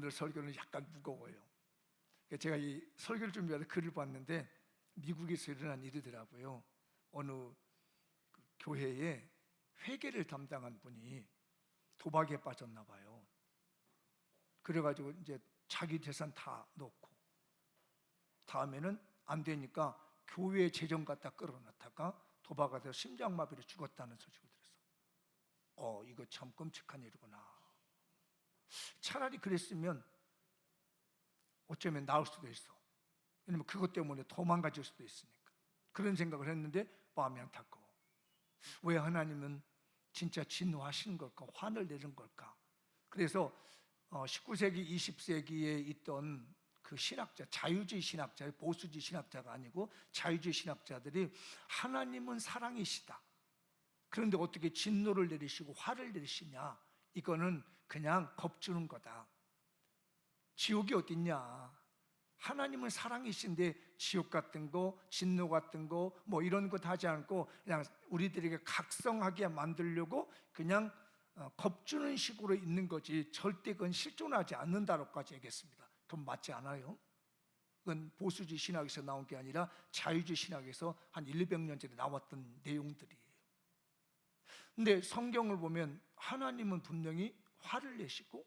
오늘 설교는 약간 무거워요. 제가 이 설교를 준비하다 글을 봤는데 미국에서 일어난 일이더라고요. 어느 교회에 회계를 담당한 분이 도박에 빠졌나 봐요. 그래가지고 이제 자기 재산 다 넣고 다음에는 안 되니까 교회 재정 갖다 끌어놨다가 도박에 돼서 심장마비로 죽었다는 소식을 들었어. 이거 참 끔찍한 일이구나. 차라리 그랬으면 어쩌면 나을 수도 있어. 왜냐면 그것 때문에 도망가질 수도 있으니까. 그런 생각을 했는데 마음이 안타까워. 왜 하나님은 진짜 진노하시는 걸까? 화를 내는 걸까? 그래서 19세기, 20세기에 있던 그 신학자, 자유주의 신학자, 보수주의 신학자가 아니고 자유주의 신학자들이 하나님은 사랑이시다. 그런데 어떻게 진노를 내리시고 화를 내리시냐? 이거는 그냥 겁주는 거다. 지옥이 어딨냐? 하나님은 사랑이신데 지옥 같은 거, 진노 같은 거, 뭐 이런 것 하지 않고 그냥 우리들에게 각성하게 만들려고 그냥 겁주는 식으로 있는 거지 절대 그건 실존하지 않는다고까지 얘기했습니다. 그건 맞지 않아요. 그건 보수주의 신학에서 나온 게 아니라 자유주의 신학에서 한 200년 전에 나왔던 내용들이에요. 근데 성경을 보면 하나님은 분명히 화를 내시고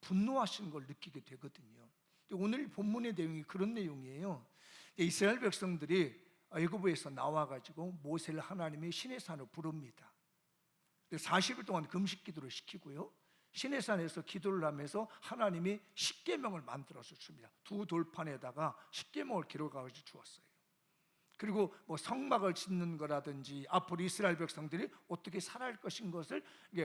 분노하시는 걸 느끼게 되거든요. 오늘 본문의 내용이 그런 내용이에요. 이스라엘 백성들이 애굽에서 나와가지고 모세를 하나님의 시내산으로 부릅니다. 40일 동안 금식 기도를 시키고요, 시내산에서 기도를 하면서 하나님이 십계명을 만들어서 줍니다. 두 돌판에다가 십계명을 기록하셔서 주었어요. 그리고 뭐 성막을 짓는 거라든지 앞으로 이스라엘 백성들이 어떻게 살아갈 것인 것을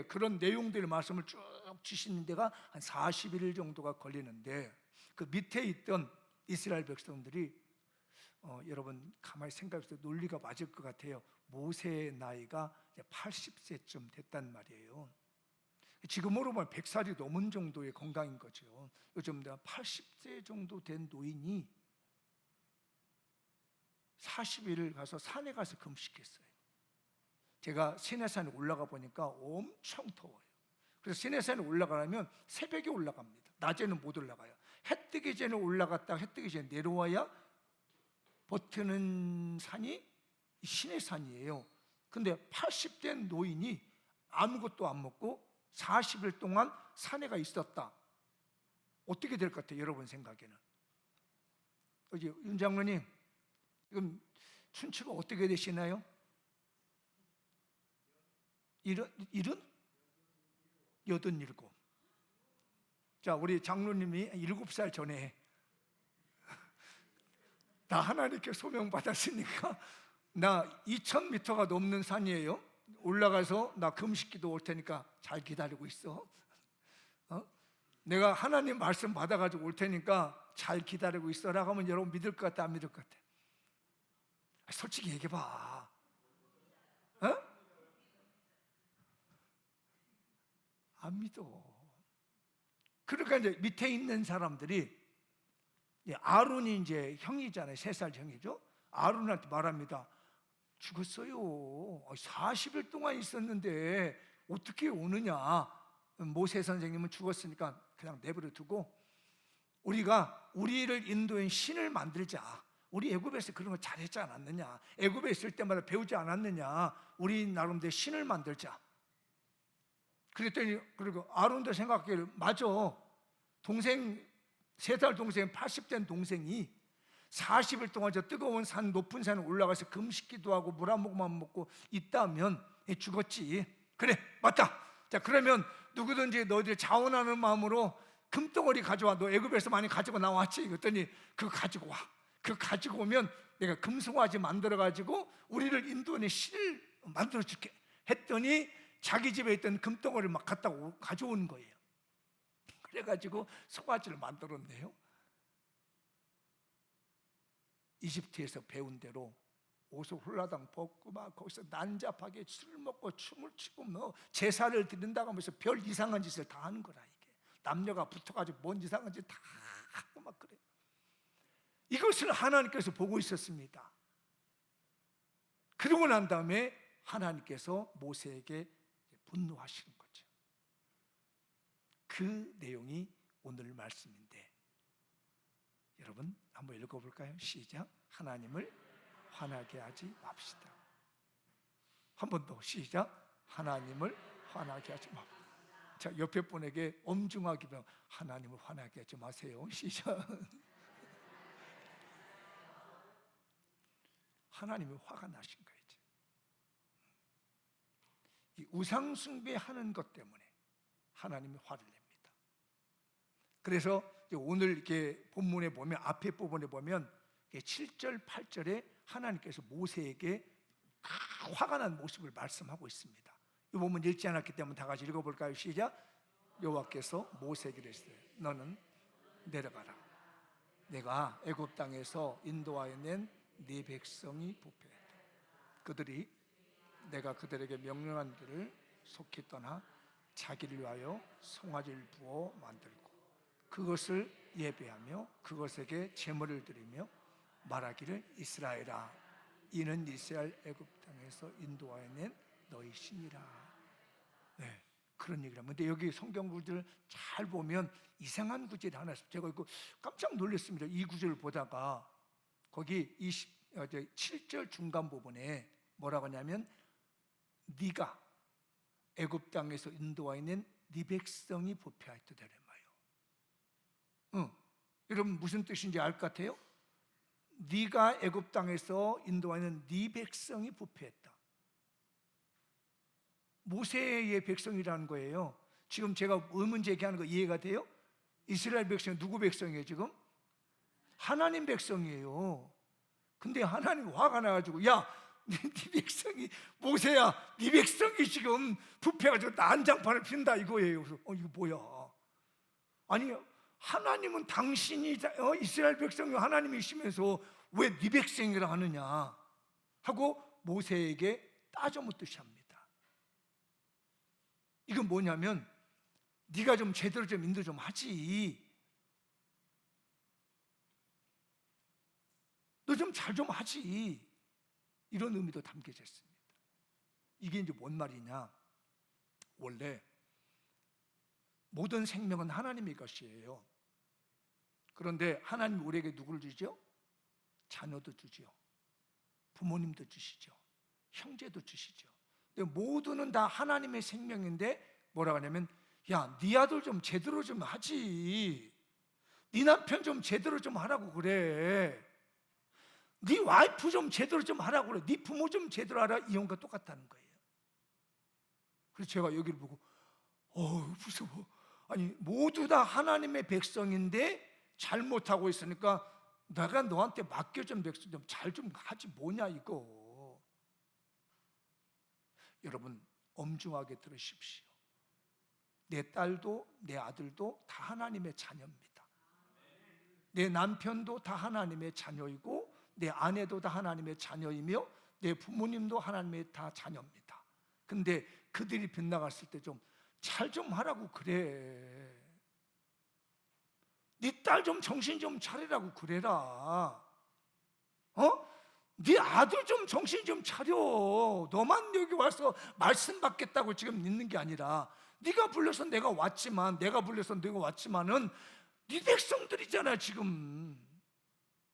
그런 내용들의 말씀을 쭉 주시는 데가 한 40일 정도가 걸리는데 그 밑에 있던 이스라엘 백성들이 여러분 가만히 생각해서 논리가 맞을 것 같아요. 모세의 나이가 80세쯤 됐단 말이에요. 지금으로 보면 100살이 넘은 정도의 건강인 거죠. 요즘 80세 정도 된 노인이 40일을 가서 산에 가서 금식했어요. 제가 시내산에 올라가 보니까 엄청 더워요. 그래서 시내산에 올라가려면 새벽에 올라갑니다. 낮에는 못 올라가요. 해 뜨기 전에 올라갔다가 해 뜨기 전에 내려와야 버티는 산이 시내산이에요. 근데 80대 노인이 아무것도 안 먹고 40일 동안 산에 가 있었다. 어떻게 될 것 같아요? 여러분 생각에는. 윤 장로님, 지금 춘추가 어떻게 되시나요? 87? 자, 우리 장로님이 7살 전에 나 하나님께 소명받았으니까 나 2000m가 넘는 산이에요. 올라가서 나 금식기도 올 테니까 잘 기다리고 있어. 내가 하나님 말씀 받아가지고 올 테니까 잘 기다리고 있어라고 하면 여러분 믿을 것 같아, 안 믿을 것 같아? 솔직히 얘기해봐. 안 믿어. 그러니까 이제 밑에 있는 사람들이, 아론이 이제 형이잖아요. 3살 형이죠. 아론한테 말합니다. 죽었어요. 40일 동안 있었는데 어떻게 오느냐. 모세 선생님은 죽었으니까 그냥 내버려 두고 우리를 인도인 신을 만들자. 우리 애굽에서 그런 거 잘했지 않았느냐? 애굽에 있을 때마다 배우지 않았느냐? 우리 나름대로 신을 만들자. 그랬더니 그리고 아론도 생각하기를 맞아. 동생 3살 동생 80된 동생이 40일 동안 저 뜨거운 산 높은 산에 올라가서 금식기도 하고 물 한 모금만 먹고 있다면 죽었지. 그래, 맞다. 자, 그러면 누구든지 너희들 자원하는 마음으로 금덩어리 가져와. 너 애굽에서 많이 가지고 나왔지? 그랬더니 그거 가지고 와. 그거 가지고 오면 내가 금송아지 만들어가지고 우리를 인도하는 신을 만들어줄게 했더니 자기 집에 있던 금덩어리를 막 갖다 가져온 거예요. 그래가지고 송아지를 만들었네요. 이집트에서 배운 대로 옷을 홀라당 벗고 막 거기서 난잡하게 술 먹고 춤을 추고 뭐 제사를 드린다고 하면서 별 이상한 짓을 다 하는 거라. 이게 남녀가 붙어가지고 뭔 이상한 짓 다 하고 막 그래요. 이것을 하나님께서 보고 있었습니다. 그러고 난 다음에 하나님께서 모세에게 분노하시는 거죠. 그 내용이 오늘 말씀인데, 여러분 한번 읽어볼까요? 시작. 하나님을 화나게 하지 맙시다. 한 번 더 시작. 하나님을 화나게 하지 맙시다. 자, 옆에 분에게 엄중하게 하나님을 화나게 하지 마세요. 시작. 하나님이 화가 나신 거예요. 이 우상 숭배하는 것 때문에 하나님이 화를 냅니다. 그래서 오늘 이렇게 본문에 보면, 앞에 부분에 보면 7절, 8절에 하나님께서 모세에게 화가 난 모습을 말씀하고 있습니다. 이 부분 읽지 않았기 때문에 다 같이 읽어볼까요? 시작. 여호와께서 모세에게 이르시되 너는 내려가라. 내가 애굽 땅에서 인도하여 낸 네 백성이 부패했다. 그들이 내가 그들에게 명령한 길을 속히 떠나 자기를 위하여 송아지를 부어 만들고 그것을 예배하며 그것에게 제물을 드리며 말하기를 이스라엘아, 이는 이스라엘 애굽 땅에서 인도하여 낸 너희 신이라. 네, 그런 얘기를 합니다. 근데 여기 성경 구절 잘 보면 이상한 구절이 하나 있어요. 제가 이거 깜짝 놀랐습니다. 이 구절을 보다가 거기 7절 중간 부분에 뭐라고 하냐면 네가 애굽 땅에서 인도하여 낸 네 백성이 부패하였다 말이에요. 여러분 무슨 뜻인지 알 것 같아요? 네가 애굽 땅에서 인도하여 낸 네 백성이 부패했다. 모세의 백성이라는 거예요. 지금 제가 의문 제기하는 거 이해가 돼요? 이스라엘 백성이 누구 백성이에요 지금? 하나님 백성이에요. 근데 하나님 화가 나가지고 야, 네 백성이, 모세야, 네 백성이 지금 부패가지고 난장판을 핀다 이거예요. 그래서 이거 뭐야? 아니 하나님은 당신이 이스라엘 백성이 하나님이시면서 왜 네 백성이라 하느냐 하고 모세에게 따져 묻듯이 합니다. 이건 뭐냐면 네가 좀 제대로 좀 인도 좀 하지. 너 좀 잘 좀 하지. 이런 의미도 담겨져 있습니다. 이게 이제 뭔 말이냐? 원래 모든 생명은 하나님의 것이에요. 그런데 하나님 우리에게 누구를 주죠? 자녀도 주죠. 부모님도 주시죠. 형제도 주시죠. 근데 모두는 다 하나님의 생명인데 뭐라고 하냐면 야, 네 아들 좀 제대로 좀 하지. 네 남편 좀 제대로 좀 하라고 그래. 네 와이프 좀 제대로 좀 하라고 그래. 네 부모 좀 제대로 하라. 이혼과 똑같다는 거예요. 그래서 제가 여기를 보고 무서워. 아니 모두 다 하나님의 백성인데 잘못하고 있으니까 내가 너한테 맡겨 좀 백성 좀 잘 좀 하지 뭐냐 이거. 여러분 엄중하게 들으십시오. 내 딸도 내 아들도 다 하나님의 자녀입니다. 내 남편도 다 하나님의 자녀이고 내 아내도 다 하나님의 자녀이며 내 부모님도 하나님의 다 자녀입니다. 근데 그들이 빗나갔을 때 좀 잘 좀 하라고 그래. 네 딸 좀 정신 좀 차리라고 그래라. 네 아들 좀 정신 좀 차려. 너만 여기 와서 말씀 받겠다고 지금 있는 게 아니라 네가 불러서 내가 왔지만 내가 불러서 네가 왔지만은 네 백성들이잖아 지금.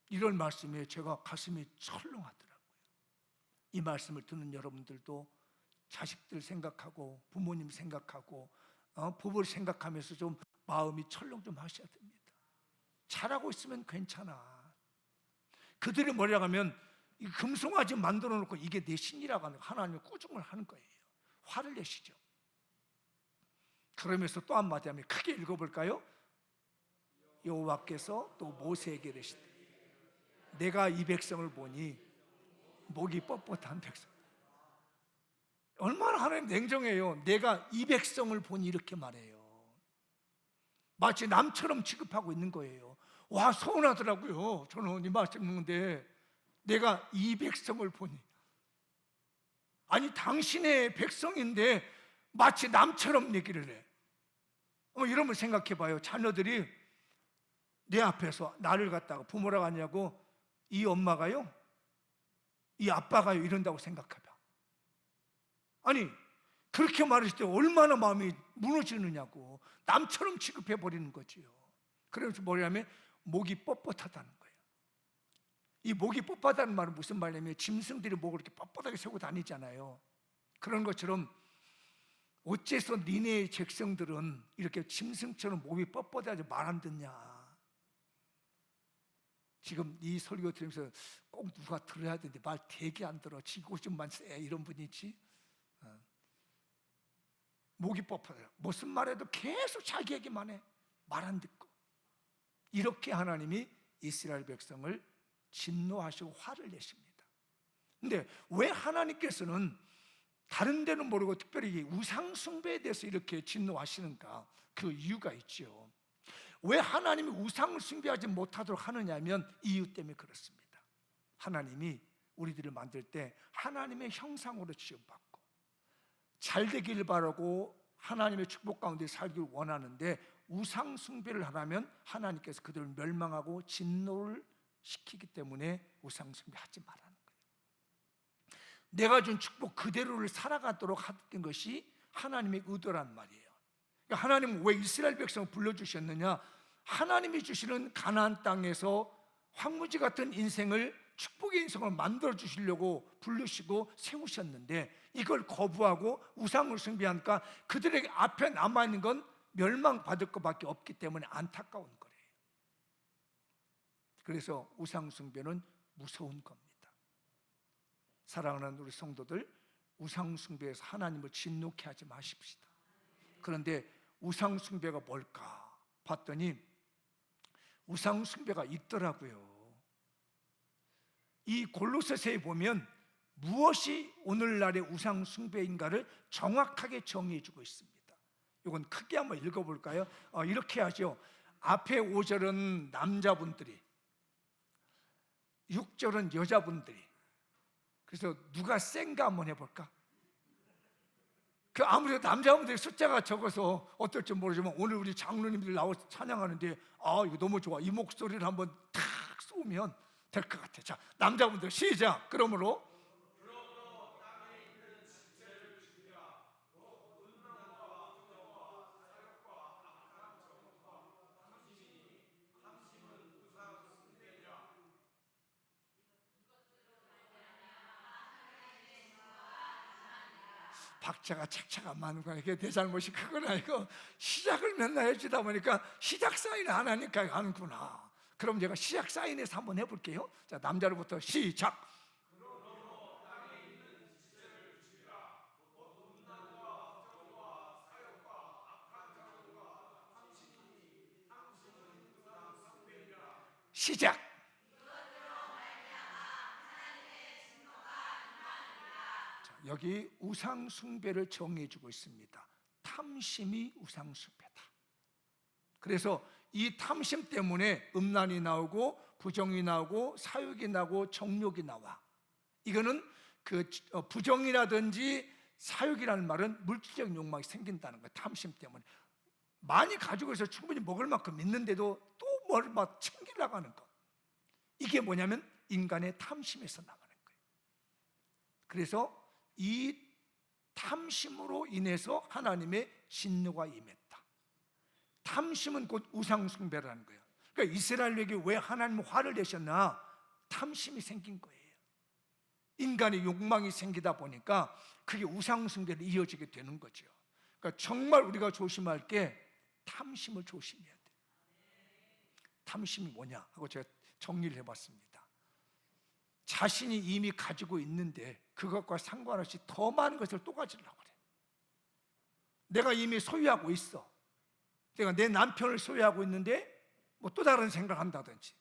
이런 말씀에 제가 가슴이 철렁하더라고요. 이 말씀을 듣는 여러분들도 자식들 생각하고 부모님 생각하고 부부를 생각하면서 좀 마음이 철렁 좀 하셔야 됩니다. 잘하고 있으면 괜찮아. 그들이 뭐라고 하면 이 금송아지 만들어 놓고 이게 내 신이라고 하는 하나님의 꾸중을 하는 거예요. 화를 내시죠. 그러면서 또 한마디 하면 크게 읽어볼까요? 여호와께서 또 모세에게 이르시되 내가 이 백성을 보니 목이 뻣뻣한 백성. 얼마나 하나님 냉정해요. 내가 이 백성을 보니 이렇게 말해요. 마치 남처럼 취급하고 있는 거예요. 와 서운하더라고요. 저는 이 말씀 듣는데 내가 이 백성을 보니, 아니 당신의 백성인데 마치 남처럼 얘기를 해. 이러면 생각해 봐요. 자녀들이 내 앞에서 나를 갖다가 부모라고 하냐고 이 엄마가요? 이 아빠가요? 이런다고 생각해봐. 아니 그렇게 말했을 때 얼마나 마음이 무너지느냐고. 남처럼 취급해버리는 거지요. 그러면서 뭐냐면 목이 뻣뻣하다는 거예요. 이 목이 뻣뻣하다는 말은 무슨 말이냐면 짐승들이 목을 이렇게 뻣뻣하게 세우고 다니잖아요. 그런 것처럼 어째서 니네의 백성들은 이렇게 짐승처럼 목이 뻣뻣하지 말 안 듣냐. 지금 이 설교 들으면서 꼭 누가 들어야 되는데 말 되게 안 들어. 지고 좀만 세 이런 분이지. 목이 뻣뻣해요. 무슨 말해도 계속 자기 얘기만 해. 말 안 듣고. 이렇게 하나님이 이스라엘 백성을 진노하시고 화를 내십니다. 근데 왜 하나님께서는 다른 데는 모르고 특별히 우상 숭배에 대해서 이렇게 진노하시는가? 그 이유가 있죠. 왜 하나님이 우상을 숭배하지 못하도록 하느냐면 이유 때문에 그렇습니다. 하나님이 우리들을 만들 때 하나님의 형상으로 지음받고 잘 되길 바라고 하나님의 축복 가운데 살기를 원하는데 우상 숭배를 하라면 하나님께서 그들을 멸망하고 진노를 시키기 때문에 우상 숭배하지 말라는 거예요. 내가 준 축복 그대로를 살아가도록 하는 것이 하나님의 의도란 말이에요. 그러니까 하나님은 왜 이스라엘 백성을 불러주셨느냐? 하나님이 주시는 가나안 땅에서 황무지 같은 인생을 축복의 인생을 만들어 주시려고 부르시고 세우셨는데 이걸 거부하고 우상을 숭배하니까 그들에게 앞에 남아있는 건 멸망받을 것밖에 없기 때문에 안타까운 거예요. 그래서 우상 숭배는 무서운 겁니다. 사랑하는 우리 성도들, 우상 숭배에서 하나님을 진노케 하지 마십시다. 그런데 우상 숭배가 뭘까 봤더니 우상 숭배가 있더라고요. 이 골로새서에 보면 무엇이 오늘날의 우상 숭배인가를 정확하게 정의해주고 있습니다. 이건 크게 한번 읽어볼까요? 이렇게 하죠. 앞에 5절은 남자분들이, 6절은 여자분들이. 그래서 누가 센가 한번 해볼까? 아무래도 남자분들이 숫자가 적어서 어떨지 모르지만 오늘 우리 장로님들 나와서 찬양하는데 이거 너무 좋아. 이 목소리를 한번 탁 쏘면 될 것 같아. 자, 남자분들 시작. 그러므로 박자가 착착 안 맞는 거야. 이게 내 잘못이 그건 아니고 시작을 맨날 해주다 보니까 시작 사인을 안 하니까 하는구나. 그럼 제가 시작 사인에서 한번 해볼게요. 자, 남자로부터 시작. 시작. 자, 여기 우상 숭배를 정해주고 있습니다. 탐심이 우상 숭배다. 그래서 이 탐심 때문에 음란이 나오고 부정이 나오고 사욕이 나고 정욕이 나와. 이거는 그 부정이라든지 사욕이라는 말은 물질적 욕망이 생긴다는 거예요. 탐심 때문에 많이 가지고 있어 충분히 먹을 만큼 있는데도 또 뭘 막 챙기려고 하는 거. 이게 뭐냐면 인간의 탐심에서 나가는 거예요. 그래서 이 탐심으로 인해서 하나님의 진노가 임했다. 탐심은 곧 우상 숭배라는 거예요. 그러니까 이스라엘에게 왜 하나님 화를 내셨나? 탐심이 생긴 거예요. 인간의 욕망이 생기다 보니까 그게 우상 숭배로 이어지게 되는 거죠. 그러니까 정말 우리가 조심할 게 탐심을 조심해야 돼요. 탐심이 뭐냐 하고 제가 정리를 해봤습니다. 자신이 이미 가지고 있는데 그것과 상관없이 더 많은 것을 또 가지려고 그래. 내가 이미 소유하고 있어. 내가 내 남편을 소유하고 있는데 뭐 또 다른 생각을 한다든지,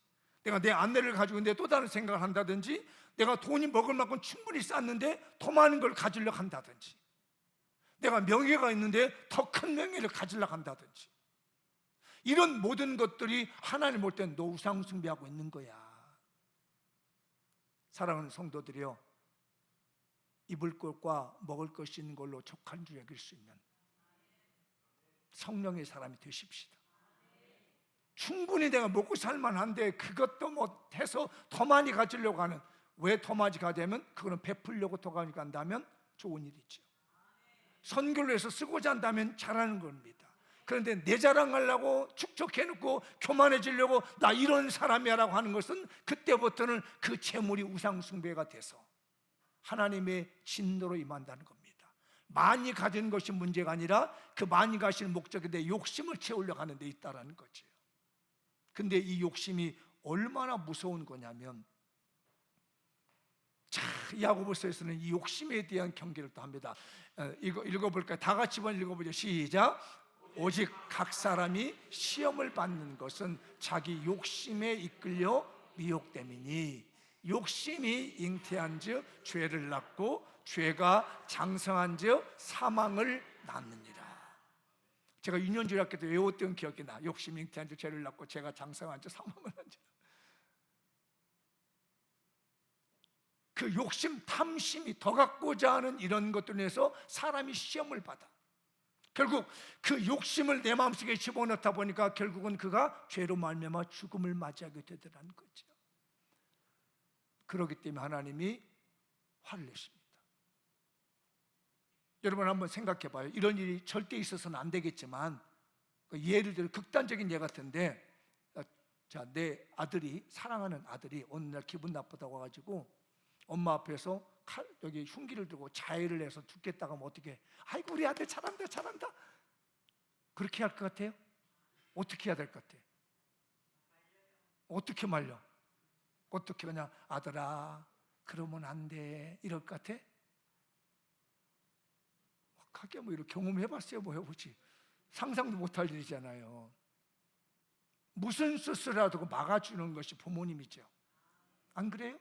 내가 내 아내를 가지고 있는데 또 다른 생각을 한다든지, 내가 돈이 먹을 만큼 충분히 쌓는데 더 많은 걸 가지려고 한다든지, 내가 명예가 있는데 더 큰 명예를 가지려고 한다든지, 이런 모든 것들이 하나님 볼 땐 너 우상 숭배하고 있는 거야. 사랑하는 성도들이요, 입을 것과 먹을 것이 있는 걸로 족한 줄 여길 수 있는 성령의 사람이 되십시다. 충분히 내가 먹고 살만한데 그것도 뭐 해서 더 많이 가지려고 하는, 왜 더 많이 가자면 그거는 베풀려고 더 많이 간다면 좋은 일이죠. 선교를 해서 쓰고자 한다면 잘하는 겁니다. 그런데 내 자랑하려고 축적해놓고 교만해지려고 나 이런 사람이야 라고 하는 것은 그때부터는 그 재물이 우상숭배가 돼서 하나님의 진노로 임한다는 겁니다. 많이 가진 것이 문제가 아니라 그 많이 가진 목적에 대해 욕심을 채우려고 하는 데 있다는 거죠. 근데 이 욕심이 얼마나 무서운 거냐면, 자, 야고보서에서는 이 욕심에 대한 경계를 또 합니다. 이거 읽어볼까요? 다 같이 한번 읽어보죠. 시작. 오직 각 사람이 시험을 받는 것은 자기 욕심에 이끌려 미혹됨이니 욕심이 잉태한즉 죄를 낳고 죄가 장성한즉 사망을 낳느니라. 제가 유년주일학교 때 외웠던 기억이 나. 욕심이 잉태한즉 죄를 낳고 죄가 장성한즉 사망을 낳느니라. 그 욕심, 탐심이 더 갖고자 하는 이런 것들로 인해서 사람이 시험을 받아. 결국 그 욕심을 내 마음속에 집어넣다 보니까 결국은 그가 죄로 말미암아 죽음을 맞이하게 되더라는 거죠. 그렇기 때문에 하나님이 화를 내십니다. 여러분 한번 생각해 봐요. 이런 일이 절대 있어서는 안 되겠지만, 예를 들어 극단적인 예 같은데, 자, 내 아들이, 사랑하는 아들이 어느 날 기분 나쁘다고 와가지고 엄마 앞에서 여기 흉기를 들고 자해를 해서 죽겠다고 하면 어떻게 해? 아이고 우리 아들 잘한다 잘한다, 그렇게 할 것 같아요? 어떻게 해야 될 것 같아요? 어떻게 말려? 어떻게 그냥 아들아 그러면 안 돼 이럴 것 같아? 하게 뭐 이렇게 경험해봤어요? 뭐 해보지. 상상도 못할 일이잖아요. 무슨 수술이라도 막아주는 것이 부모님이죠. 안 그래요?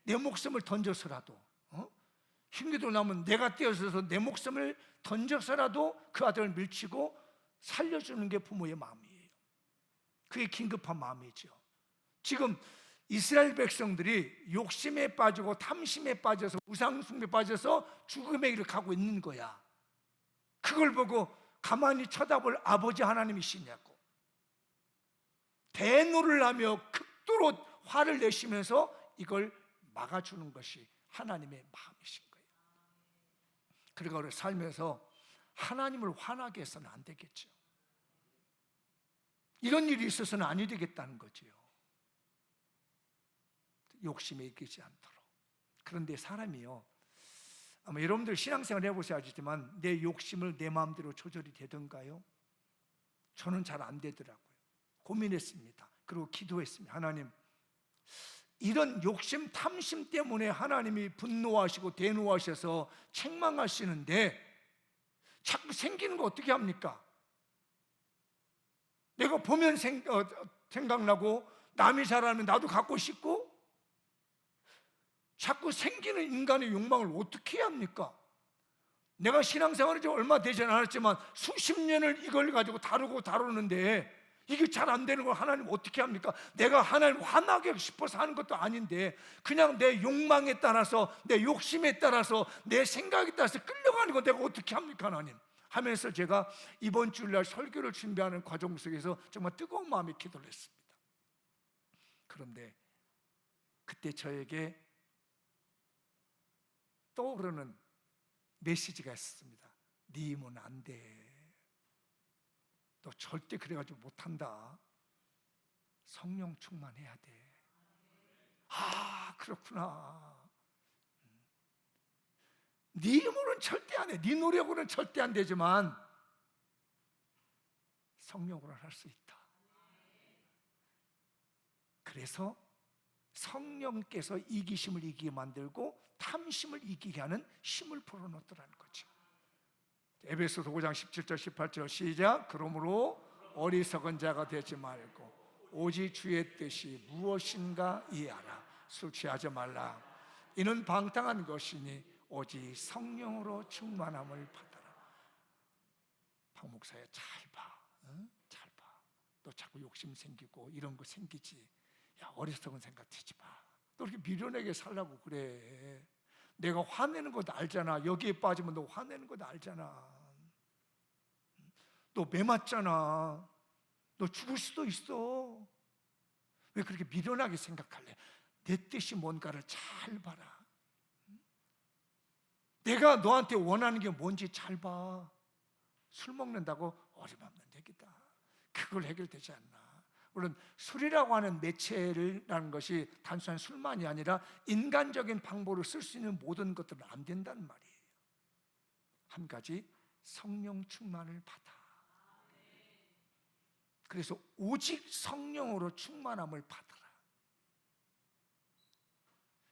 내 목숨을 던져서라도, 흉기도 나면 내가 뛰어서서 내 목숨을 던져서라도 그 아들을 밀치고 살려주는 게 부모의 마음이에요. 그게 긴급한 마음이죠. 지금 이스라엘 백성들이 욕심에 빠지고 탐심에 빠져서 우상숭배에 빠져서 죽음의 길을 가고 있는 거야. 그걸 보고 가만히 쳐다볼 아버지 하나님이시냐고 대노를 하며 극도로 화를 내시면서 이걸 막아주는 것이 하나님의 마음이신 거예요. 그리고 살면서 하나님을 화나게 해서는 안 되겠죠. 이런 일이 있어서는 아니 되겠다는 거지요. 욕심에 이기지 않도록. 그런데 사람이요, 아마 여러분들 신앙생활 해보셔야 알지만 내 욕심을 내 마음대로 조절이 되던가요? 저는 잘 안 되더라고요. 고민했습니다. 그리고 기도했습니다. 하나님, 이런 욕심, 탐심 때문에 하나님이 분노하시고 대노하셔서 책망하시는데 자꾸 생기는 거 어떻게 합니까? 내가 보면 생각나고 남이 잘하면 나도 갖고 싶고, 자꾸 생기는 인간의 욕망을 어떻게 해야 합니까? 내가 신앙생활이 좀 얼마 되지 않았지만 수십 년을 이걸 가지고 다루는데 이게 잘 안 되는 걸 하나님 어떻게 합니까? 내가 하나님 화나게 싶어서 하는 것도 아닌데 그냥 내 욕망에 따라서, 내 욕심에 따라서, 내 생각에 따라서 끌려가는 거 내가 어떻게 합니까 하나님? 하면서 제가 이번 주일날 설교를 준비하는 과정 속에서 정말 뜨거운 마음에 기도를 했습니다. 그런데 그때 저에게 떠오르는 메시지가 있었습니다. 네 힘은 안 돼. 너 절대 그래가지고 못한다. 성령 충만해야 돼. 아, 그렇구나. 네 힘으로는 절대 안 해. 네 노력으로는 절대 안 되지만 성령으로는 할 수 있다. 그래서 성령께서 이기심을 이기게 만들고 탐심을 이기게 하는 힘을 불어넣더라는 거죠. 에베소서 5장 17절 18절 시작. 그러므로 어리석은 자가 되지 말고 오직 주의 뜻이 무엇인가 이해하라. 술 취하지 말라. 이는 방탕한 것이니 오직 성령으로 충만함을 받아라. 박 목사야, 잘 봐. 잘 봐. 너 자꾸 욕심 생기고 이런 거 생기지. 야, 어리석은 생각 되지 마. 너 이렇게 미련하게 살라고 그래. 내가 화내는 것도 알잖아. 여기에 빠지면 너 화내는 것도 알잖아. 너 매 맞잖아. 너 죽을 수도 있어. 왜 그렇게 미련하게 생각할래? 내 뜻이 뭔가를 잘 봐라. 내가 너한테 원하는 게 뭔지 잘 봐. 술 먹는다고 어림없는 얘기다. 그걸 해결되지 않나. 물론 술이라고 하는 매체라는 것이 단순한 술만이 아니라 인간적인 방법으로 쓸 수 있는 모든 것들은 안 된다는 말이에요. 한 가지, 성령 충만을 받아. 그래서 오직 성령으로 충만함을 받아라.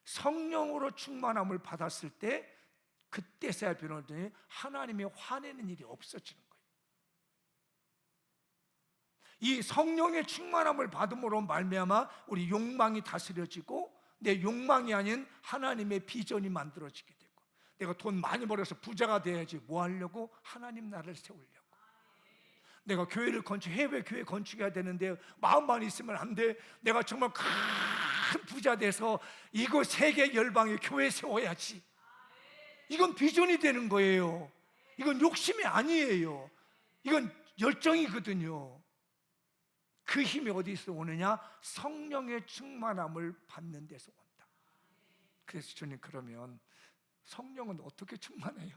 성령으로 충만함을 받았을 때 그때서야 변호되니 하나님이 화내는 일이 없어지는 거예요. 이 성령의 충만함을 받음으로 말미암아 우리 욕망이 다스려지고 내 욕망이 아닌 하나님의 비전이 만들어지게 되고, 내가 돈 많이 벌어서 부자가 돼야지 뭐 하려고? 하나님 나라를 세우려고. 내가 교회를 해외 교회 건축해야 되는데 마음만 있으면 안 돼. 내가 정말 큰 부자 돼서 이거 세계 열방에 교회 세워야지. 이건 비전이 되는 거예요. 이건 욕심이 아니에요. 이건 열정이거든요. 그 힘이 어디서 오느냐? 성령의 충만함을 받는 데서 온다. 그래서 주님, 그러면 성령은 어떻게 충만해요?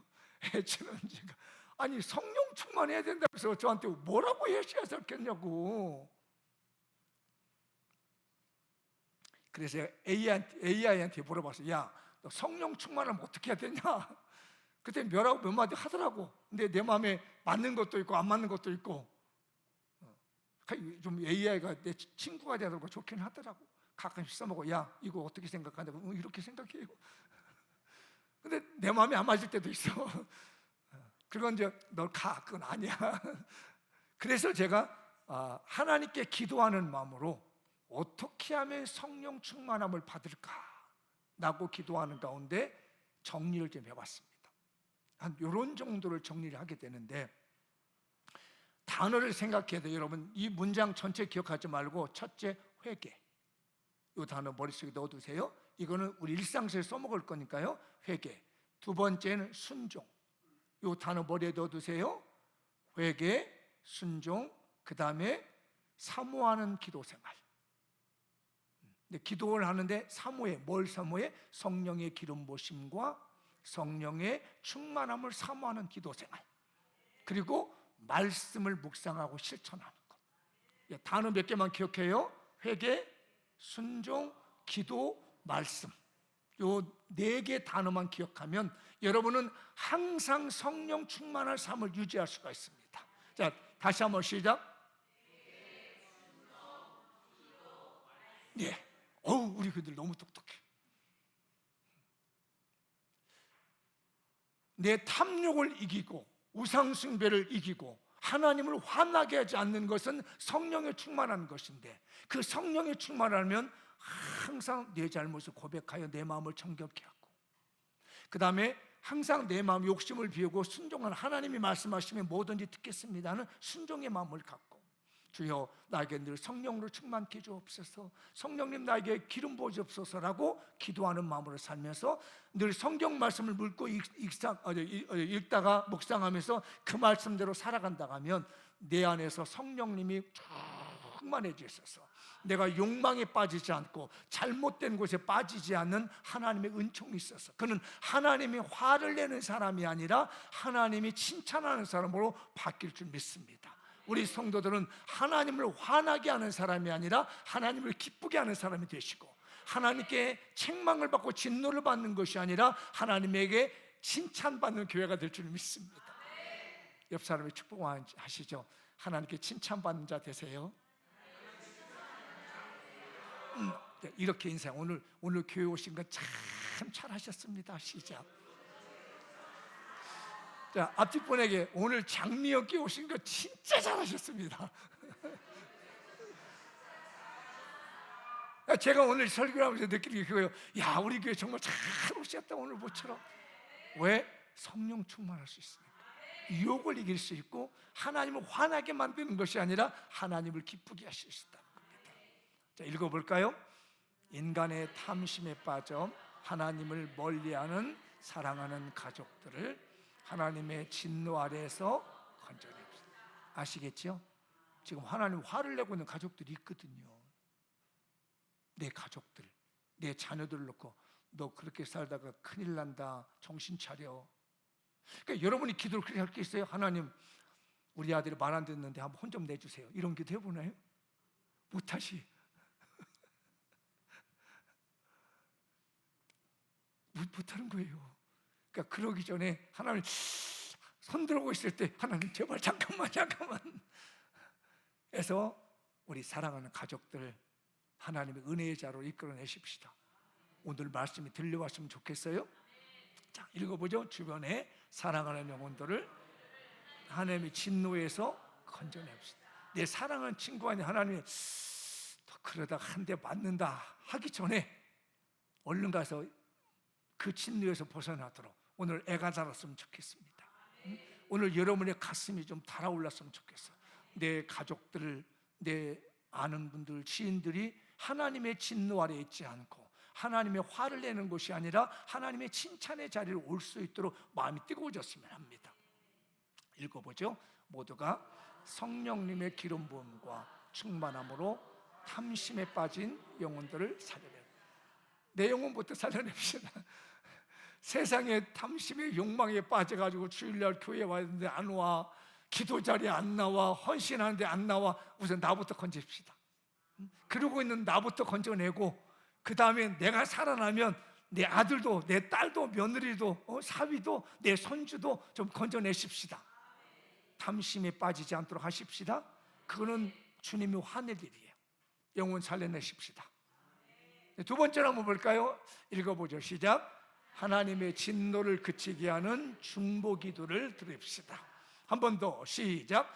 저는 제가 아니 성령 충만해야 된다면서 저한테 뭐라고 예시하셨겠냐고. 그래서 AI한테 물어봤어요. 야, 너 성령 충만하면 어떻게 해야 되냐? 그때 몇 마디 하더라고. 근데 내 마음에 맞는 것도 있고 안 맞는 것도 있고, 좀 AI가 내 친구가 되더라고. 좋긴 하더라고. 가끔씩 써먹어. 야, 이거 어떻게 생각하냐고. 이렇게 생각해요. 근데 내 마음에 안 맞을 때도 있어. 그건 이제 널 가, 그건 아니야. 그래서 제가 하나님께 기도하는 마음으로 어떻게 하면 성령 충만함을 받을까? 라고 기도하는 가운데 정리를 좀 해봤습니다. 한 이런 정도를 정리를 하게 되는데, 단어를 생각해야 돼요. 여러분, 이 문장 전체 기억하지 말고 첫째, 회개. 이 단어 머릿속에 넣어두세요. 이거는 우리 일상생활에 써먹을 거니까요. 회개. 두 번째는 순종. 이 단어 머리에 넣어두세요. 회개, 순종. 그 다음에 사모하는 기도생활. 근데 기도를 하는데 사모해. 뭘 사모해? 성령의 기름 부으심과 성령의 충만함을 사모하는 기도생활. 그리고 말씀을 묵상하고 실천하는 것. 단어 몇 개만 기억해요. 회개, 순종, 기도, 말씀. 요 4개 단어만 기억하면 여러분은 항상 성령 충만한 삶을 유지할 수가 있습니다. 자, 다시 한번 시작. 네. 우리 그들 너무 똑똑해. 내 탐욕을 이기고 우상숭배를 이기고 하나님을 화나게 하지 않는 것은 성령에 충만한 것인데, 그 성령에 충만하면 항상 내 잘못을 고백하여 내 마음을 정결케 하고, 그 다음에 항상 내 마음 욕심을 비우고 순종하는, 하나님이 말씀하시면 뭐든지 듣겠습니다는 순종의 마음을 갖고, 주여 나에게 늘 성령으로 충만케 주옵소서, 성령님 나에게 기름 부어주옵소서라고 기도하는 마음으로 살면서 늘 성경 말씀을 읽고 읽다가 묵상하면서 그 말씀대로 살아간다 하면 내 안에서 성령님이 충만해지셔서 내가 욕망에 빠지지 않고 잘못된 곳에 빠지지 않는 하나님의 은총이 있어서, 그는 하나님이 화를 내는 사람이 아니라 하나님이 칭찬하는 사람으로 바뀔 줄 믿습니다. 우리 성도들은 하나님을 화나게 하는 사람이 아니라 하나님을 기쁘게 하는 사람이 되시고, 하나님께 책망을 받고 진노를 받는 것이 아니라 하나님에게 칭찬받는 교회가 될 줄 믿습니다. 옆 사람이 축복하시죠. 하나님께 칭찬받는 자 되세요. 이렇게 인사해. 오늘 교회 오신 거 참 잘하셨습니다. 시작. 자, 앞뒷 분에게 오늘 장미역기 오신 거 진짜 잘하셨습니다. 제가 오늘 설교를 하면서 느끼는 게 그거예요. 야, 우리 교회 정말 잘 오셨다, 오늘 모처럼. 왜? 성령 충만할 수 있으니까. 유혹을 이길 수 있고 하나님을 화나게 만드는 것이 아니라 하나님을 기쁘게 하실 수 있다는 겁니다. 자, 읽어볼까요? 인간의 탐심에 빠져 하나님을 멀리하는 사랑하는 가족들을 하나님의 진노 아래에서 건져냅시다. 아시겠죠? 지금 하나님 화를 내고 있는 가족들이 있거든요. 내 가족들, 내 자녀들을 놓고 너 그렇게 살다가 큰일 난다, 정신 차려. 그러니까 여러분이 기도를 그렇게 할 게 있어요. 하나님, 우리 아들이 말 안 듣는데 한번 혼 좀 내주세요. 이런 기도 해보나요? 못하시. 못하는 거예요. 그러니까 그러기 전에 하나님 손 들고 있을 때 하나님 제발 잠깐만 해서 우리 사랑하는 가족들 하나님의 은혜의 자로 이끌어내십시다. 오늘 말씀이 들려왔으면 좋겠어요. 자, 읽어보죠. 주변에 사랑하는 영혼들을 하나님의 진노에서 건져냅시다. 내 사랑하는 친구 안에 하나님이 또 그러다 한 대 맞는다 하기 전에 얼른 가서 그 진노에서 벗어나도록 오늘 애가 달았으면 좋겠습니다. 오늘 여러분의 가슴이 좀 달아올랐으면 좋겠어요. 내 가족들, 내 아는 분들, 지인들이 하나님의 진노 아래 있지 않고 하나님의 화를 내는 것이 아니라 하나님의 칭찬의 자리로 올 수 있도록 마음이 뜨거워졌으면 합니다. 읽어보죠. 모두가 성령님의 기름 부음과 충만함으로 탐심에 빠진 영혼들을 살려내. 내 영혼부터 살려냅시다. 세상에 탐심의 욕망에 빠져가지고 주일날 교회 와야 되는데 안 와, 기도 자리에 안 나와, 헌신하는데 안 나와. 우선 나부터 건집시다. 그러고 있는 나부터 건져내고 그 다음에 내가 살아나면 내 아들도 내 딸도 며느리도 사위도 내 손주도 좀 건져내십시다. 탐심에 빠지지 않도록 하십시다. 그거는 주님이 화낼 일이에요. 영혼 살려내십시다. 두 번째로 한번 볼까요? 읽어보죠. 시작. 하나님의 진노를 그치게 하는 중보 기도를 드립시다. 한 번 더 시작.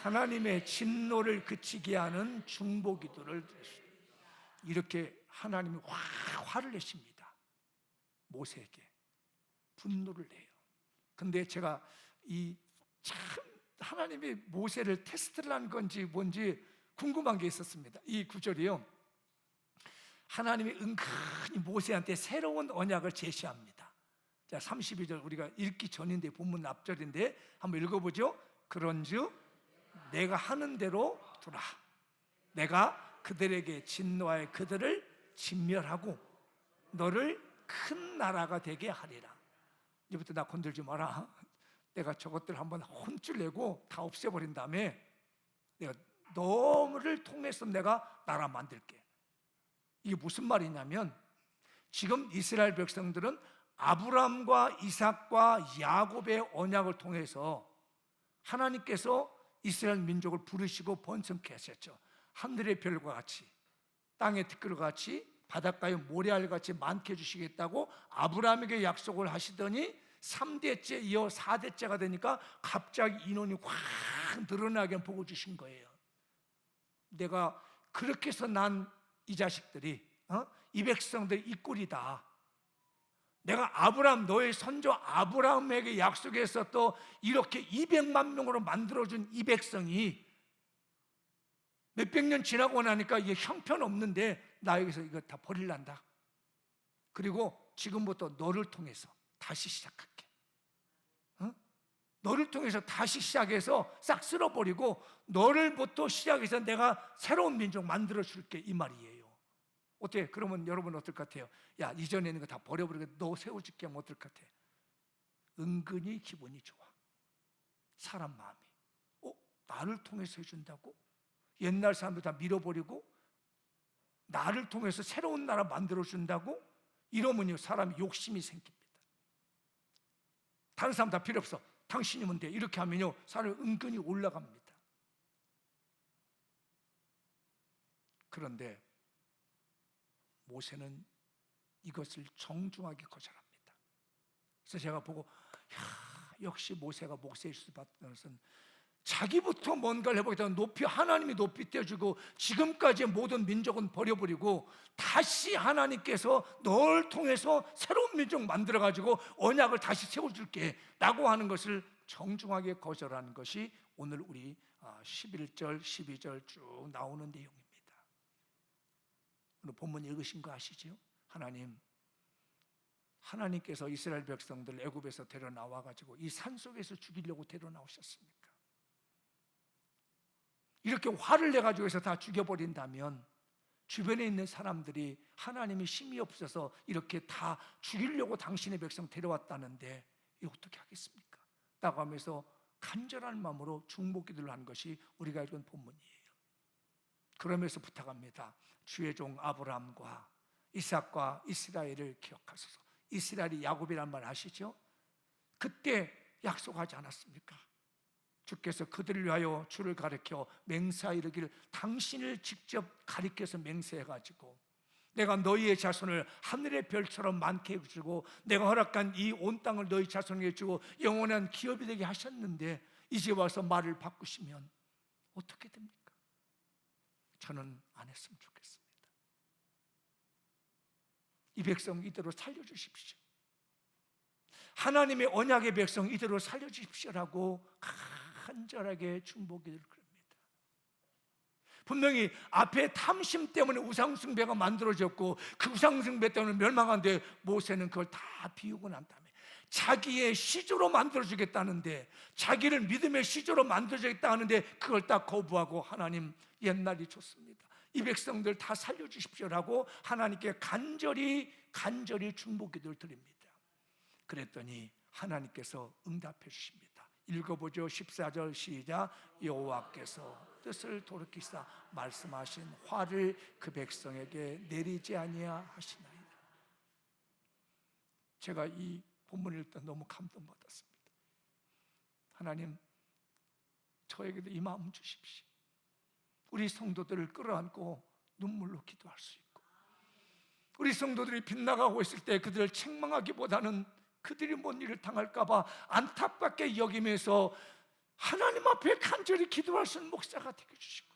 하나님의 진노를 그치게 하는 중보 기도를 드립시다. 이렇게 하나님이 화를 내십니다. 모세에게 분노를 내요. 근데 제가 참 하나님이 모세를 테스트를 한 건지 뭔지 궁금한 게 있었습니다. 이 구절이요, 하나님이 은근히 모세한테 새로운 언약을 제시합니다. 자, 32절 우리가 읽기 전인데 본문 앞절인데 한번 읽어보죠. 그런즉 내가 하는 대로 두라. 내가 그들에게 진노하여 그들을 진멸하고 너를 큰 나라가 되게 하리라. 이제부터 나 건들지 마라. 내가 저것들 한번 혼쭐 내고 다 없애버린 다음에 내가 너를 통해서 내가 나라 만들게. 이게 무슨 말이냐면 지금 이스라엘 백성들은 아브라함과 이삭과 야곱의 언약을 통해서 하나님께서 이스라엘 민족을 부르시고 번성케 하셨죠. 하늘의 별과 같이 땅의 티끌과 같이 바닷가의 모래알 같이 많게 해주시겠다고 아브라함에게 약속을 하시더니 3대째 이어 4대째가 되니까 갑자기 인원이 확 늘어나게 보고 주신 거예요. 내가 그렇게 해서 난 이 자식들이 이 백성들이 이 꼴이다. 내가 아브라함, 너의 선조 아브라함에게 약속해서 또 이렇게 200만 명으로 만들어준 이 백성이 몇백 년 지나고 나니까 이게 형편없는데 나 여기서 이거 다 버릴란다. 그리고 지금부터 너를 통해서 다시 시작할게. 너를 통해서 다시 시작해서 싹 쓸어버리고 너를부터 시작해서 내가 새로운 민족 만들어 줄게, 이 말이에요. 어때? 그러면 여러분 어떨 것 같아요? 야, 이전에 있는 거 다 버려버리고 너 세워줄게 하면 어떨 것 같아? 은근히 기분이 좋아. 사람 마음이 나를 통해서 해준다고? 옛날 사람들 다 밀어버리고 나를 통해서 새로운 나라 만들어준다고? 이러면요 사람이 욕심이 생깁니다. 다른 사람 다 필요 없어, 당신이면 돼. 이렇게 하면요 사람이 은근히 올라갑니다. 그런데 모세는 이것을 정중하게 거절합니다. 그래서 제가 보고 역시 모세가 목사일 수밖에 없는 것은 자기부터 뭔가를 해보겠다는 높이, 하나님이 높이 떼어주고 지금까지의 모든 민족은 버려버리고 다시 하나님께서 널 통해서 새로운 민족 만들어가지고 언약을 다시 세워줄게 라고 하는 것을 정중하게 거절하는 것이 오늘 우리 11절, 12절 쭉 나오는 내용입니다. 오늘 본문 읽으신 거 아시죠? 하나님께서 이스라엘 백성들 애굽에서 데려 나와가지고 이 산속에서 죽이려고 데려 나오셨습니까? 이렇게 화를 내가지고 해서 다 죽여버린다면 주변에 있는 사람들이 하나님이 힘이 없어서 이렇게 다 죽이려고 당신의 백성 데려왔다는데 이거 어떻게 하겠습니까? 라고 하면서 간절한 마음으로 중보 기도를 한 것이 우리가 읽은 본문이에요. 그러면서 부탁합니다. 주의 종 아브라함과 이삭과 이스라엘을 기억하소서. 이스라엘이 야곱이란 말 아시죠? 그때 약속하지 않았습니까? 주께서 그들을 위하여 주를 가리켜 맹세하 이르기를 당신을 직접 가리켜서 맹세해가지고 내가 너희의 자손을 하늘의 별처럼 많게 해주고 내가 허락한 이 온 땅을 너희 자손에게 주고 영원한 기업이 되게 하셨는데 이제 와서 말을 바꾸시면 어떻게 됩니까? 저는 안 했으면 좋겠습니다. 이 백성 이대로 살려주십시오. 하나님의 언약의 백성 이대로 살려주십시오라고 간절하게 중보기도를 합니다. 분명히 앞에 탐심 때문에 우상숭배가 만들어졌고 그 우상숭배 때문에 멸망한데 모세는 그걸 다 비우고 난 다음에 자기의 시조로 만들어주겠다는데 자기를 믿음의 시조로 만들어주겠다 하는데 그걸 다 거부하고 하나님 옛날이 좋습니다. 이 백성들 다 살려주십시오라고 하나님께 간절히 중보기도를 드립니다. 그랬더니 하나님께서 응답해 주십니다. 읽어보죠. 14절 시작. 여호와께서 뜻을 돌이키사 말씀하신 화를 그 백성에게 내리지 아니하시나이다. 제가 이 본문을 읽다 너무 감동받았습니다. 하나님, 저에게도 이 마음 주십시오. 우리 성도들을 끌어안고 눈물로 기도할 수 있고, 우리 성도들이 빗나가고 있을 때 그들을 책망하기보다는 그들이 뭔 일을 당할까봐 안타깝게 여기면서 하나님 앞에 간절히 기도할 수 있는 목사가 되게 주시고,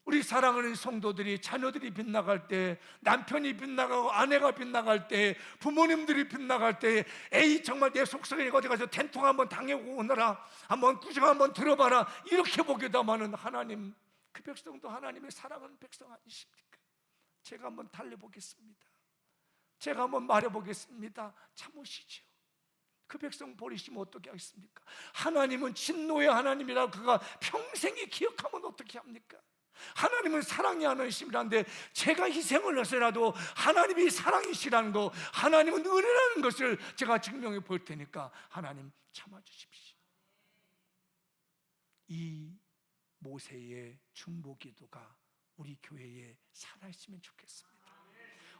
우리 사랑하는 성도들이 자녀들이 빗나갈 때, 남편이 빗나가고 아내가 빗나갈 때, 부모님들이 빗나갈 때 에이 정말 내 속썩이 어디 가서 된통 한번 당해오고 오너라, 한번 구정 한번 들어봐라 이렇게 보기도 하면은 하나님, 그 백성도 하나님의 사랑하는 백성 아니십니까? 제가 한번 달래보겠습니다. 제가 한번 말해보겠습니다. 참으시죠. 그 백성 버리시면 어떻게 하겠습니까? 하나님은 진노의 하나님이라고 그가 평생이 기억하면 어떻게 합니까? 하나님은 사랑이 하나님이시라는데 제가 희생을 해서라도 하나님이 사랑이시라는 거, 하나님은 은혜라는 것을 제가 증명해 볼 테니까 하나님 참아주십시오. 이 모세의 중보기도가 우리 교회에 살아있으면 좋겠습니다.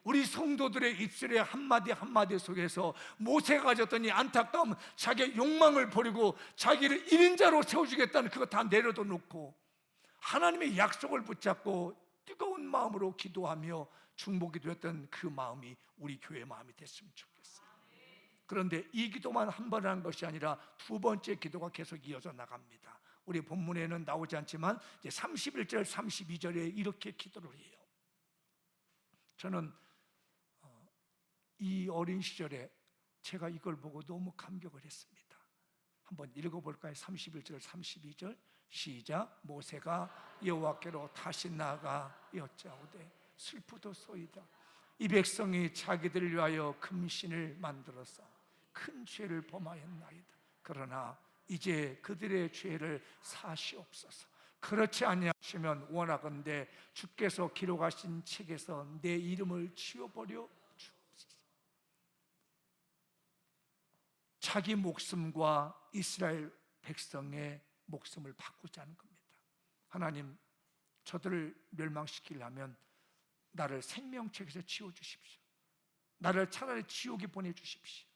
우리 성도들의 입술의 한마디 한마디 속에서 모세가 가졌던 이 안타까움, 자기의 욕망을 버리고 자기를 1인자로 세워주겠다는 그거 다 내려도 놓고 하나님의 약속을 붙잡고 뜨거운 마음으로 기도하며 중보기도했던 그 마음이 우리 교회의 마음이 됐으면 좋겠어요. 그런데 이 기도만 한 번 한 것이 아니라 두 번째 기도가 계속 이어져 나갑니다. 우리 본문에는 나오지 않지만 이제 31절, 32절에 이렇게 기도를 해요. 저는 이 어린 시절에 제가 이걸 보고 너무 감격을 했습니다. 한번 읽어볼까요? 31절, 32절 시작. 모세가 여호와께로 다시 나아가 여짜오되 슬프도소이다. 이 백성이 자기들을 위하여 금신을 만들어서 큰 죄를 범하였나이다. 그러나 이제 그들의 죄를 사시옵소서. 그렇지 아니하시면 원하건대 주께서 기록하신 책에서 내 이름을 지워버려 주옵소서. 자기 목숨과 이스라엘 백성의 목숨을 바꾸자는 겁니다. 하나님, 저들을 멸망시키려면 나를 생명책에서 지워주십시오. 나를 차라리 지옥에 보내주십시오.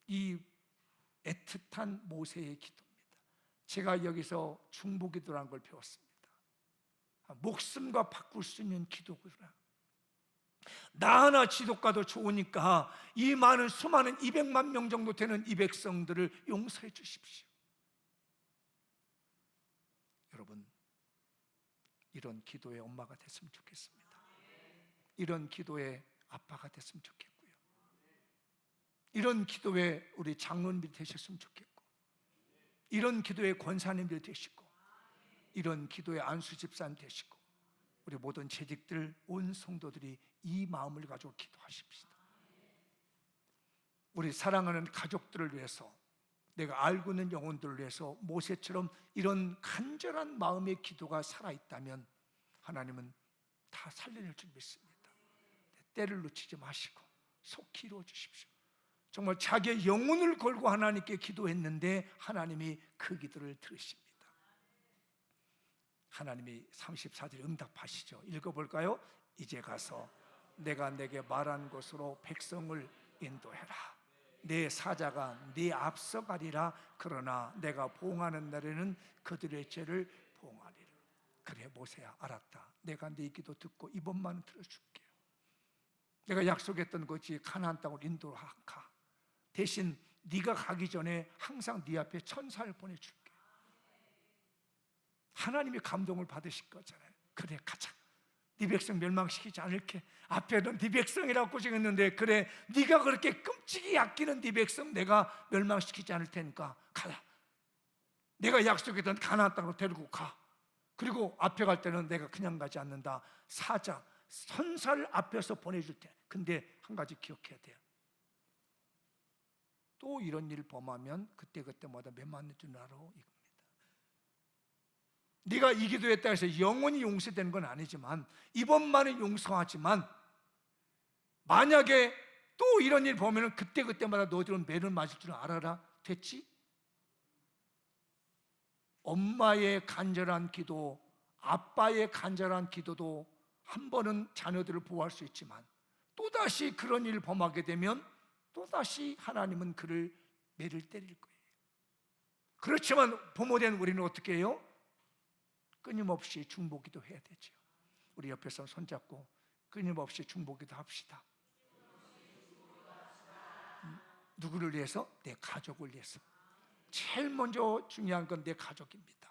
이 애틋한 모세의 기도입니다. 제가 여기서 중보기도라는 걸 배웠습니다. 목숨과 바꿀 수 있는 기도구나. 나 하나 지도가도 좋으니까 이 많은 수많은 200만 명 정도 되는 이 백성들을 용서해 주십시오. 여러분, 이런 기도의 엄마가 됐으면 좋겠습니다. 이런 기도의 아빠가 됐으면 좋겠고요. 이런 기도의 우리 장로님들이 되셨으면 좋겠고, 이런 기도의 권사님들 되시고, 이런 기도의 안수 집사님 되시고, 우리 모든 재직들, 온 성도들이 이 마음을 가지고 기도하십시다. 우리 사랑하는 가족들을 위해서, 내가 알고 있는 영혼들을 위해서 모세처럼 이런 간절한 마음의 기도가 살아있다면 하나님은 다 살려낼 줄 믿습니다. 때를 놓치지 마시고 속히 이루어 주십시오. 정말 자기의 영혼을 걸고 하나님께 기도했는데 하나님이 그 기도를 들으십니다. 하나님이 34절 응답하시죠. 읽어볼까요? 이제 가서 내가 내게 말한 곳으로 백성을 인도해라. 내 사자가 네 앞서 가리라. 그러나 내가 보응하는 날에는 그들의 죄를 보응하리라. 그래 모세야, 알았다. 내가 네 기도 듣고 이번만 들어줄게. 내가 약속했던 거지. 가나안 땅으로 인도를 가. 대신 네가 가기 전에 항상 네 앞에 천사를 보내줄게. 하나님이 감동을 받으실 거잖아요. 그래 가자. 네 백성 멸망시키지 않을게. 앞에는 네 백성이라고 고생했는데 그래 네가 그렇게 끔찍이 아끼는 네 백성 내가 멸망시키지 않을 테니까 가라. 내가 약속했던 가나안 땅으로 데리고 가. 그리고 앞에 갈 때는 내가 그냥 가지 않는다. 사자, 선사를 앞에서 보내줄 테. 근데 한 가지 기억해야 돼요. 또 이런 일을 범하면 그때마다 몇 맞는 줄 알아? 이겁니다. 네가 이 기도했다 해서 영원히 용서되는 건 아니지만 이번만은 용서하지만 만약에 또 이런 일 보면 그때마다 너희들은 매를 맞을 줄 알아라. 됐지? 엄마의 간절한 기도, 아빠의 간절한 기도도 한 번은 자녀들을 보호할 수 있지만 또다시 그런 일을 범하게 되면 또다시 하나님은 그를 매를 때릴 거예요. 그렇지만 부모된 우리는 어떻게 해요? 끊임없이 중보기도 해야 되죠. 우리 옆에서 손잡고 끊임없이 중보기도 합시다. 누구를 위해서? 내 가족을 위해서. 제일 먼저 중요한 건 내 가족입니다.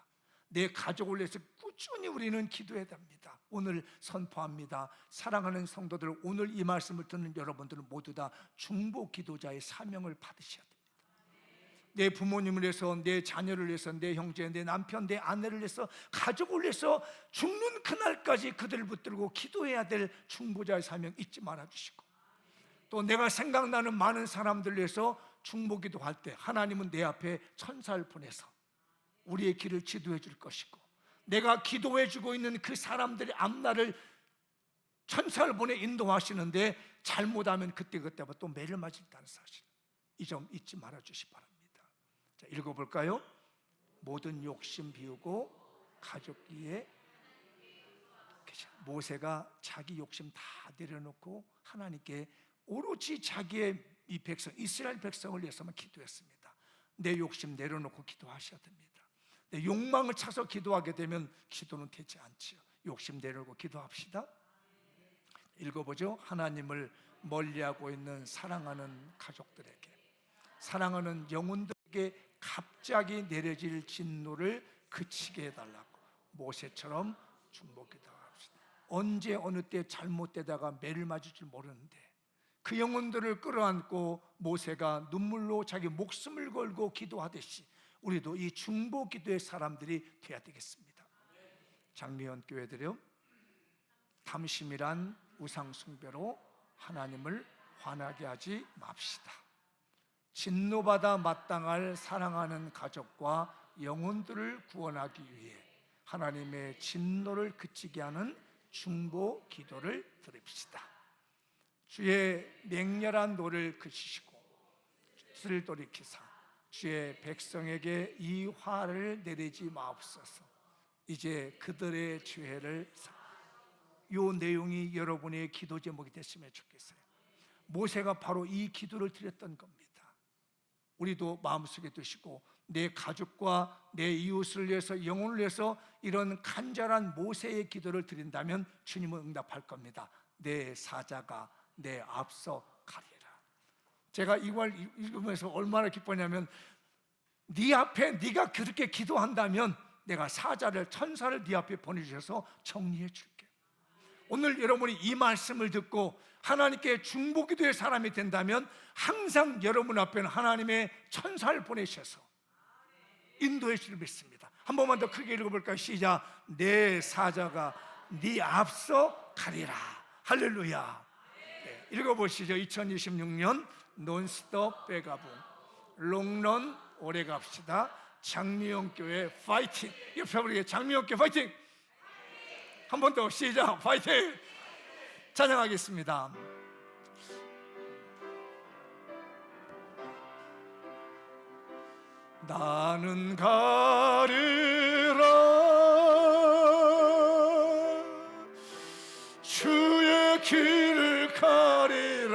내 가족을 위해서 꾸준히 우리는 기도해야 됩니다. 오늘 선포합니다. 사랑하는 성도들, 오늘 이 말씀을 듣는 여러분들은 모두 다 중보 기도자의 사명을 받으셔야 됩니다. 내 부모님을 위해서, 내 자녀를 위해서, 내 형제, 내 남편, 내 아내를 위해서, 가족을 위해서 죽는 그날까지 그들을 붙들고 기도해야 될 중보자의 사명 잊지 말아주시고, 또 내가 생각나는 많은 사람들을 위해서 중보기도 할 때 하나님은 내 앞에 천사를 보내서 우리의 길을 지도해 줄 것이고, 내가 기도해 주고 있는 그 사람들의 앞날을 천사를 보내 인도하시는데 잘못하면 그때마다 또 매를 맞는다는 사실, 이 점 잊지 말아 주시기 바랍니다. 자, 읽어볼까요? 모든 욕심 비우고 가족 위에. 모세가 자기 욕심 다 내려놓고 하나님께 오로지 자기의 이 백성, 이스라엘 백성을 위해서만 기도했습니다. 내 욕심 내려놓고 기도하셔야 됩니다. 내 욕망을 차서 기도하게 되면 기도는 되지 않지요. 욕심 내려놓고 기도합시다. 읽어보죠. 하나님을 멀리하고 있는 사랑하는 가족들에게, 사랑하는 영혼들에게 갑자기 내려질 진노를 그치게 해달라고 모세처럼 중보기도합시다. 언제 어느 때 잘못되다가 매를 맞을 줄 모르는데 그 영혼들을 끌어안고 모세가 눈물로 자기 목숨을 걸고 기도하듯이 우리도 이 중보 기도의 사람들이 되어야 되겠습니다. 장미원 교회들요, 탐심이란 우상 숭배로 하나님을 화나게 하지 맙시다. 진노받아 마땅할 사랑하는 가족과 영혼들을 구원하기 위해 하나님의 진노를 그치게 하는 중보 기도를 드립시다. 주의 맹렬한 노를 그치시고 뜻을 돌이키사 주의 백성에게 이 화를 내리지 마옵소서. 이제 그들의 죄를 이 내용이 여러분의 기도 제목이 됐으면 좋겠어요. 모세가 바로 이 기도를 드렸던 겁니다. 우리도 마음속에 두시고 내 가족과 내 이웃을 위해서, 영혼을 위해서 이런 간절한 모세의 기도를 드린다면 주님은 응답할 겁니다. 내 사자가 내 앞서 가리라. 제가 이걸 읽으면서 얼마나 기뻤냐면, 네 앞에 네가 그렇게 기도한다면 내가 사자를, 천사를 네 앞에 보내주셔서 정리해 줄게. 오늘 여러분이 이 말씀을 듣고 하나님께 중보기도의 사람이 된다면 항상 여러분 앞에는 하나님의 천사를 보내셔서 인도해 주를 믿습니다. 한 번만 더 크게 읽어볼까요? 시작. 내 사자가 네 앞서 가리라. 할렐루야. 네, 읽어보시죠. 2026년 논스톱 백아부 롱런 오래 갑시다. 장미영 교회 파이팅. 옆에 우리 장미영 교회 파이팅. 한 번 더 시작. 파이팅. 찬양하겠습니다. 나는 가리라 주의 길을 가리라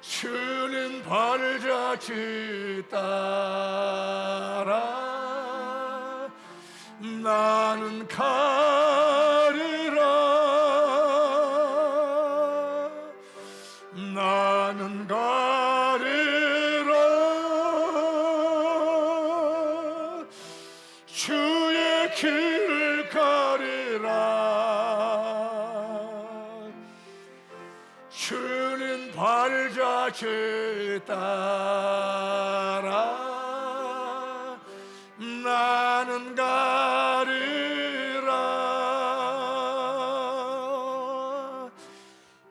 주는 발자취 따라 나는 가리라 나는 가리라 주의 길을 가리라 주는 발자취 따라 나는 가리라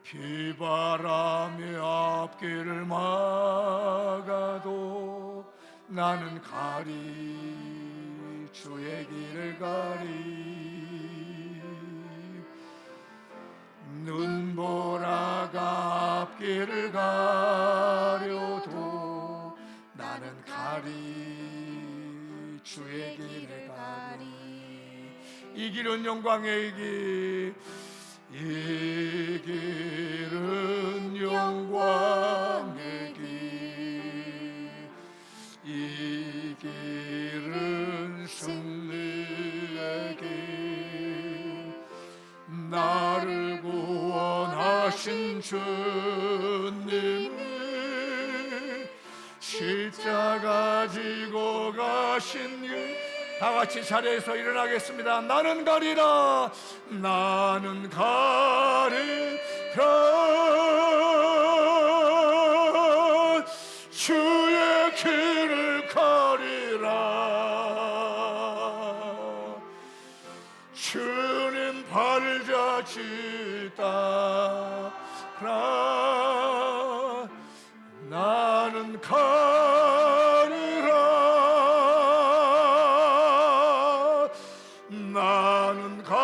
비바람이 앞길을 막아도 나는 가리 주의 길을 가리 눈보라가 앞길을 가려도 나는 가리 주의 길을 가리 이 길은 영광의 길 이 길은 영광의 길 이 길은 승리의 길 나를 구원하신 주님을 십자가 지고 가신 길 다 같이 자리에서 일어나겠습니다. 나는 가리라 나는 가리라 주의 길을 가리라 주님 발자취 따라 나는 가리라 나는 가리라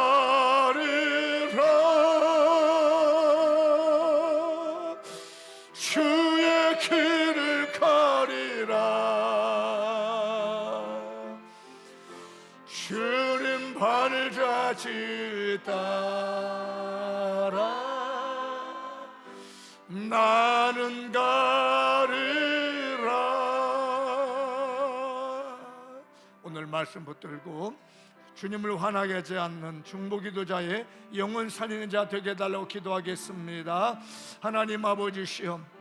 주의 길을 가리라 주님 발자취 따라 나는 가리라 오늘 말씀 붙들고 주님을 화나게 하지 않는 중보기도자의 영혼 살리는 자 되게 해달라고 기도하겠습니다. 하나님 아버지시여